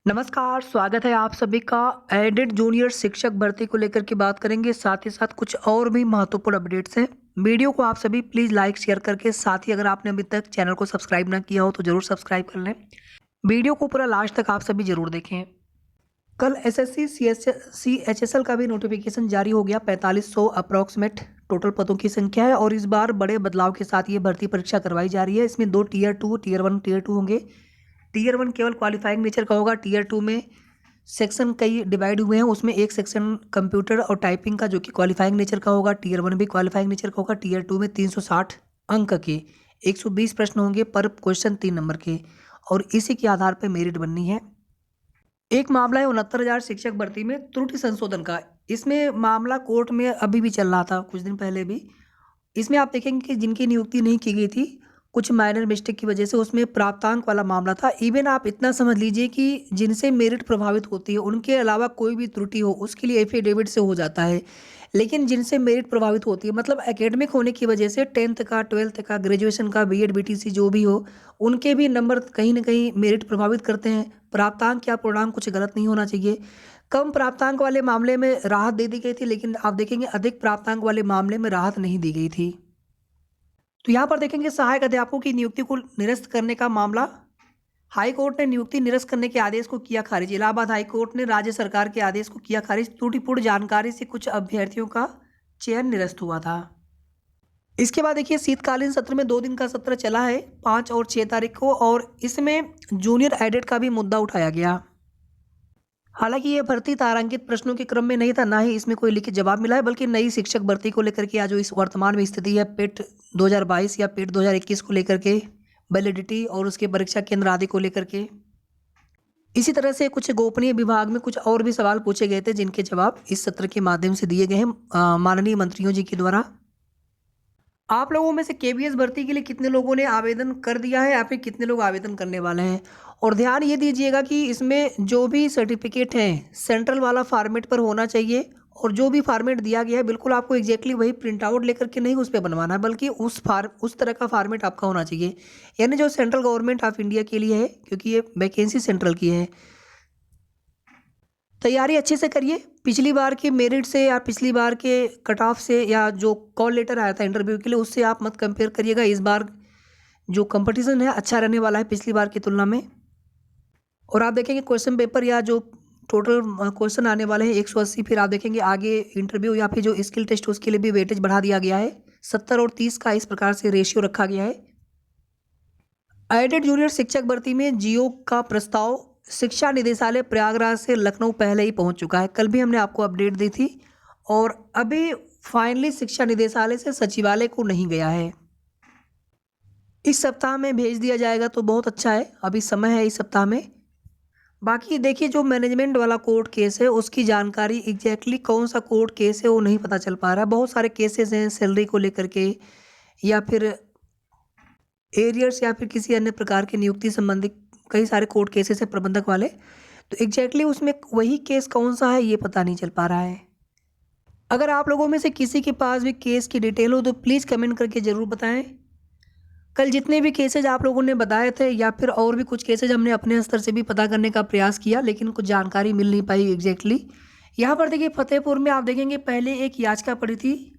नमस्कार, स्वागत है आप सभी का। एडेड जूनियर शिक्षक भर्ती को लेकर के बात करेंगे, साथ ही साथ कुछ और भी महत्वपूर्ण अपडेट्स हैं। वीडियो को आप सभी प्लीज़ लाइक शेयर करके, साथ ही अगर आपने अभी तक चैनल को सब्सक्राइब ना किया हो तो ज़रूर सब्सक्राइब कर लें। वीडियो को पूरा लास्ट तक आप सभी ज़रूर देखें। कल एसएससी सीएचएसएल का भी नोटिफिकेशन जारी हो गया। 4500 अप्रॉक्सीमेट टोटल पदों की संख्या है और इस बार बड़े बदलाव के साथ ये भर्ती परीक्षा करवाई जा रही है। इसमें 2 टियर 2, टियर 1, टियर 2 होंगे। टियर 1 केवल क्वालिफाइंग नेचर का होगा। टियर 2 में सेक्शन कई डिवाइड हुए हैं, उसमें एक सेक्शन कंप्यूटर और टाइपिंग का जो कि क्वालिफाइंग नेचर का होगा। टियर 1 भी क्वालिफाइंग नेचर का होगा। टियर 2 में 360 अंक के 120 प्रश्न होंगे पर क्वेश्चन 3 नंबर के, और इसी के आधार पर मेरिट बननी है। एक मामला है 69,000 शिक्षक भर्ती में त्रुटि संशोधन का। इसमें मामला कोर्ट में अभी भी चल रहा था, कुछ दिन पहले भी। इसमें आप देखेंगे कि जिनकी नियुक्ति नहीं की गई थी, कुछ माइनर मिस्टेक की वजह से, उसमें प्राप्तांक वाला मामला था। इवन आप इतना समझ लीजिए कि जिनसे मेरिट प्रभावित होती है उनके अलावा कोई भी त्रुटि हो उसके लिए एफिडेविट से हो जाता है। लेकिन जिनसे मेरिट प्रभावित होती है, मतलब एकेडमिक होने की वजह से 10th का, 12th का, ग्रेजुएशन का, बीएड बीटीसी जो भी हो, उनके भी नंबर कहीं ना कहीं मेरिट प्रभावित करते हैं। प्राप्तांक या पूर्णांक कुछ गलत नहीं होना चाहिए। कम प्राप्तांक वाले मामले में राहत दे दी गई थी, लेकिन आप देखेंगे अधिक प्राप्तांक वाले मामले में राहत नहीं दी गई थी। तो यहाँ पर देखेंगे सहायक अध्यापकों की नियुक्ति को निरस्त करने का मामला। हाई कोर्ट ने नियुक्ति निरस्त करने के आदेश को किया खारिज। इलाहाबाद हाई कोर्ट ने राज्य सरकार के आदेश को किया खारिज। त्रुटिपूर्ण जानकारी से कुछ अभ्यर्थियों का चयन निरस्त हुआ था। इसके बाद देखिए शीतकालीन सत्र में 2 दिन का सत्र चला है, 5 और 6 तारीख को, और इसमें जूनियर एडेड का भी मुद्दा उठाया गया। हालांकि ये भर्ती तारांकित प्रश्नों के क्रम में नहीं था, ना ही इसमें कोई लिखित जवाब मिला है, बल्कि नई शिक्षक भर्ती को लेकर के आज जो इस वर्तमान में स्थिति है, पेट 2022 या पेट 2021 को लेकर के, वैलिडिटी और उसके परीक्षा केंद्र आदि को लेकर के। इसी तरह से कुछ गोपनीय विभाग में कुछ और भी सवाल पूछे गए थे, जिनके जवाब इस सत्र के माध्यम से दिए गए हैं माननीय मंत्रियों जी के द्वारा। आप लोगों में से केवीएस भर्ती के लिए कितने लोगों ने आवेदन कर दिया है या फिर कितने लोग आवेदन करने वाले हैं? और ध्यान ये दीजिएगा कि इसमें जो भी सर्टिफिकेट है सेंट्रल वाला फॉर्मेट पर होना चाहिए, और जो भी फॉर्मेट दिया गया है बिल्कुल आपको एग्जैक्टली वही प्रिंट आउट लेकर के नहीं उस पर बनवाना है, बल्कि उस तरह का फॉर्मेट आपका होना चाहिए, यानी जो सेंट्रल गवर्नमेंट ऑफ इंडिया के लिए है, क्योंकि ये वैकेंसी सेंट्रल की है। तैयारी अच्छे से करिए। पिछली बार के मेरिट से या पिछली बार के कट ऑफ से या जो कॉल लेटर आया था इंटरव्यू के लिए, उससे आप मत कंपेयर करिएगा। इस बार जो कंपटीशन है अच्छा रहने वाला है पिछली बार की तुलना में। और आप देखेंगे क्वेश्चन पेपर या जो टोटल क्वेश्चन आने वाले हैं 180, फिर आप देखेंगे आगे इंटरव्यू या फिर जो स्किल टेस्ट, उसके लिए भी वेटेज बढ़ा दिया गया है। 70 और 30 का इस प्रकार से रेशियो रखा गया है। एडेड जूनियर शिक्षक भर्ती में जीओ का प्रस्ताव शिक्षा निदेशालय प्रयागराज से लखनऊ पहले ही पहुंच चुका है। कल भी हमने आपको अपडेट दी थी, और अभी फाइनली शिक्षा निदेशालय से सचिवालय को नहीं गया है। इस सप्ताह में भेज दिया जाएगा तो बहुत अच्छा है, अभी समय है इस सप्ताह में। बाकी देखिए जो मैनेजमेंट वाला कोर्ट केस है उसकी जानकारी एग्जैक्टली कौन सा कोर्ट केस है वो नहीं पता चल पा रहा है। बहुत सारे केसेस हैं सैलरी को लेकर के, या फिर एरियर्स, या फिर किसी अन्य प्रकार की नियुक्ति संबंधी कई सारे कोर्ट केसेस है प्रबंधक वाले। तो एग्जैक्टली उसमें वही केस कौन सा है ये पता नहीं चल पा रहा है। अगर आप लोगों में से किसी के पास भी केस की डिटेल हो तो प्लीज़ कमेंट करके ज़रूर बताएं। कल जितने भी केसेज आप लोगों ने बताए थे, या फिर और भी कुछ केसेज हमने अपने स्तर से भी पता करने का प्रयास किया, लेकिन कुछ जानकारी मिल नहीं पाई एग्जैक्टली। यहाँ पर देखिए फतेहपुर में आप देखेंगे पहले एक याचिका पड़ी थी,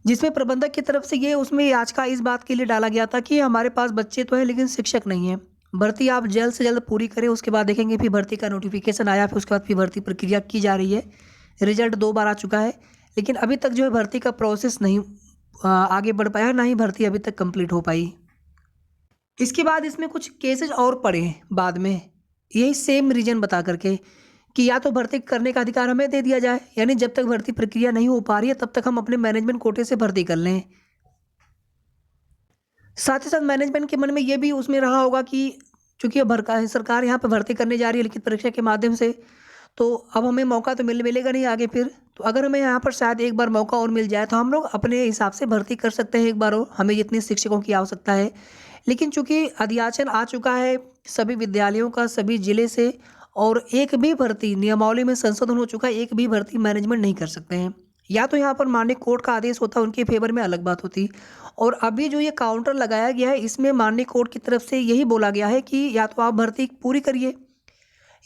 जिसमें प्रबंधक की तरफ से ये उसमें याचिका इस बात के लिए डाला गया था कि हमारे पास बच्चे तो हैं लेकिन शिक्षक नहीं है, भर्ती आप जल्द से जल्द पूरी करें। उसके बाद देखेंगे फिर भर्ती का नोटिफिकेशन आया, फिर उसके बाद फिर भर्ती प्रक्रिया की जा रही है। रिजल्ट 2 बार आ चुका है, लेकिन अभी तक जो है भर्ती का प्रोसेस नहीं आगे बढ़ पाया, ना ही भर्ती अभी तक कंप्लीट हो पाई। इसके बाद इसमें कुछ केसेज और पड़े हैं बाद में, यही सेम रीजन बता करके कि या तो भर्ती करने का अधिकार हमें दे दिया जाए, यानी जब तक भर्ती प्रक्रिया नहीं हो पा रही है तब तक हम अपने मैनेजमेंट कोटे से भर्ती कर लें। साथ ही साथ मैनेजमेंट के मन में ये भी उसमें रहा होगा कि चूंकि अब सरकार यहाँ पर भर्ती करने जा रही है लिखित परीक्षा के माध्यम से, तो अब हमें मौका तो मिलेगा नहीं आगे फिर। तो अगर हमें यहाँ पर शायद एक बार मौका और मिल जाए तो हम लोग अपने हिसाब से भर्ती कर सकते हैं एक बार और, हमें जितने शिक्षकों की आवश्यकता है। लेकिन चूंकि अधियाचन आ चुका है सभी विद्यालयों का, सभी जिले से, और एक भी भर्ती नियमावली में संशोधन हो चुका है, एक भी भर्ती मैनेजमेंट नहीं कर सकते हैं। या तो यहाँ पर माननीय कोर्ट का आदेश होता, उनके फेवर में अलग बात होती। और अभी जो ये काउंटर लगाया गया है इसमें माननीय कोर्ट की तरफ से यही बोला गया है कि या तो आप भर्ती पूरी करिए,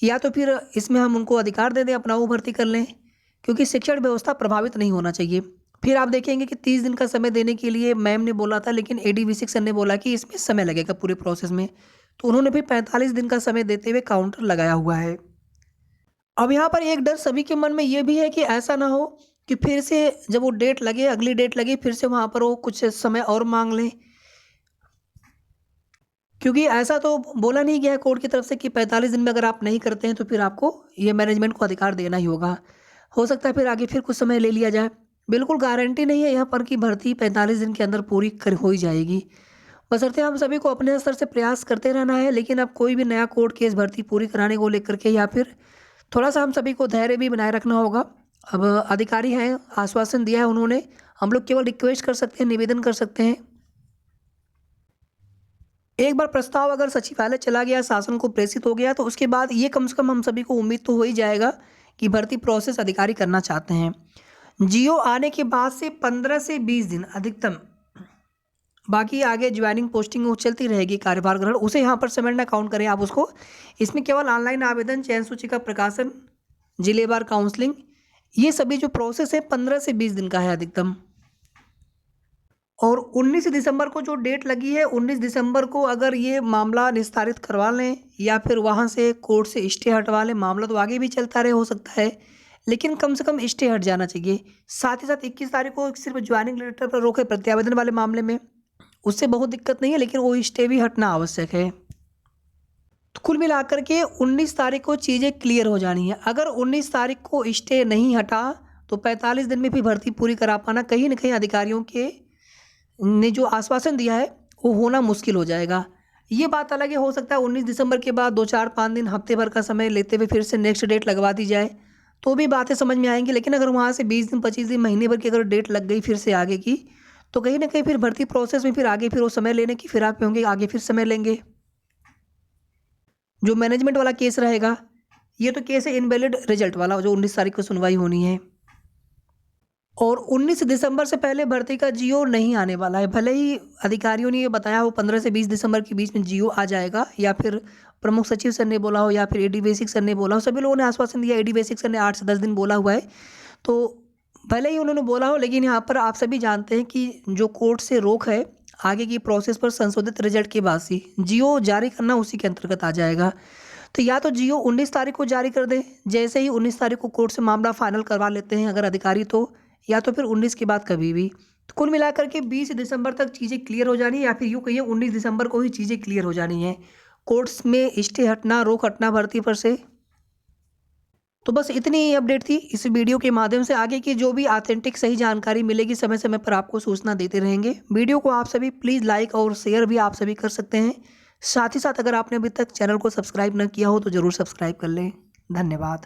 या तो फिर इसमें हम उनको अधिकार दे दें अपना वो भर्ती कर लें, क्योंकि शिक्षण व्यवस्था प्रभावित नहीं होना चाहिए। फिर आप देखेंगे कि 30 दिन का समय देने के लिए मैम ने बोला था, लेकिन एडीवीसिक सर ने बोला कि इसमें समय लगेगा पूरे प्रोसेस में, तो उन्होंने भी 45 दिन का समय देते हुए काउंटर लगाया हुआ है। अब यहाँ पर एक डर सभी के मन में ये भी है कि ऐसा ना हो कि फिर से जब वो डेट लगे, अगली डेट लगे, फिर से वहाँ पर वो कुछ समय और मांग लें, क्योंकि ऐसा तो बोला नहीं गया है कोर्ट की तरफ से कि 45 दिन में अगर आप नहीं करते हैं तो फिर आपको ये मैनेजमेंट को अधिकार देना ही होगा। हो सकता है फिर आगे फिर कुछ समय ले लिया जाए। बिल्कुल गारंटी नहीं है यहाँ पर कि भर्ती 45 दिन के अंदर पूरी कर हो ही जाएगी। बशर्ते हम सभी को अपने स्तर से प्रयास करते रहना है, लेकिन अब कोई भी नया कोर्ट केस भर्ती पूरी कराने को लेकर के या फिर थोड़ा-सा हम सभी को धैर्य भी बनाए रखना होगा। अब अधिकारी हैं, आश्वासन दिया है उन्होंने, हम लोग केवल रिक्वेस्ट कर सकते हैं, निवेदन कर सकते हैं। एक बार प्रस्ताव अगर सचिवालय चला गया, शासन को प्रेषित हो गया, तो उसके बाद ये कम से कम हम सभी को उम्मीद तो हो ही जाएगा कि भर्ती प्रोसेस अधिकारी करना चाहते हैं। जियो आने के बाद से 15 से 20 दिन अधिकतम, बाकी आगे ज्वाइनिंग पोस्टिंग वो चलती रहेगी, कार्यभार ग्रहण उसे यहाँ पर समय ना काउंट करें आप उसको। इसमें केवल ऑनलाइन आवेदन, चयन सूची का प्रकाशन, जिलेवार काउंसलिंग, ये सभी जो प्रोसेस है 15 से 20 दिन का है अधिकतम। और 19 दिसंबर को जो डेट लगी है, 19 दिसंबर को अगर ये मामला निस्तारित करवा लें या फिर वहाँ से कोर्ट से स्टे हटवा लें, मामला तो आगे भी चलता रहे हो सकता है, लेकिन कम से कम स्टे हट जाना चाहिए। साथ ही साथ 21 तारीख को सिर्फ ज्वाइनिंग लेटर पर रोक है प्रत्यावेदन वाले मामले में, उससे बहुत दिक्कत नहीं है, लेकिन वो स्टे भी हटना आवश्यक है। तो कुल मिलाकर के 19 तारीख को चीज़ें क्लियर हो जानी है। अगर 19 तारीख को स्टे नहीं हटा तो 45 दिन में भी भर्ती पूरी करा पाना कहीं न कहीं अधिकारियों के ने जो आश्वासन दिया है वो होना मुश्किल हो जाएगा। ये बात अलग है, हो सकता है 19 दिसंबर के बाद 2, 4, 5 दिन, हफ्ते भर का समय लेते हुए फिर से नेक्स्ट डेट लगवा दी जाए, तो भी बातें समझ में आएंगी। लेकिन अगर वहाँ से 20 दिन, 25 दिन, महीने भर की अगर डेट लग गई फिर से आगे की, तो कहीं ना कहीं फिर भर्ती प्रोसेस में फिर आगे फिर वो समय लेने की फिराक में होंगे, आगे फिर समय लेंगे। जो मैनेजमेंट वाला केस रहेगा, ये तो केस है इनवैलिड रिजल्ट वाला, जो 19 तारीख को सुनवाई होनी है। और 19 दिसंबर से पहले भर्ती का जियो नहीं आने वाला है। भले ही अधिकारियों ने ये बताया हो 15 से 20 दिसंबर के बीच में जियो आ जाएगा, या फिर प्रमुख सचिव सर ने बोला हो, या फिर एडी बेसिक सर ने बोला हो, सभी लोगों ने आश्वासन दिया। एडी बेसिक सर ने 8 से 10 दिन बोला हुआ है, तो भले ही उन्होंने बोला हो, लेकिन यहाँ पर आप सभी जानते हैं कि जो कोर्ट से रोक है आगे की प्रोसेस पर संशोधित रिजल्ट के बाद से जियो जारी करना उसी के अंतर्गत आ जाएगा। तो या तो जियो 19 तारीख को जारी कर दें, जैसे ही 19 तारीख को कोर्ट से मामला फाइनल करवा लेते हैं अगर अधिकारी, तो या तो फिर 19 के बाद कभी भी। तो कुल मिलाकर के 20 दिसंबर तक चीज़ें क्लियर हो जानी है, या फिर यूँ कहिए 19 दिसंबर को ही चीज़ें क्लियर हो जानी है। कोर्ट्स में स्टे हटना, रोक हटना भर्ती पर से। तो बस इतनी ही अपडेट थी इस वीडियो के माध्यम से। आगे की जो भी ऑथेंटिक सही जानकारी मिलेगी समय समय पर आपको सूचना देते रहेंगे। वीडियो को आप सभी प्लीज़ लाइक और शेयर भी आप सभी कर सकते हैं। साथ ही साथ अगर आपने अभी तक चैनल को सब्सक्राइब न किया हो तो ज़रूर सब्सक्राइब कर लें। धन्यवाद।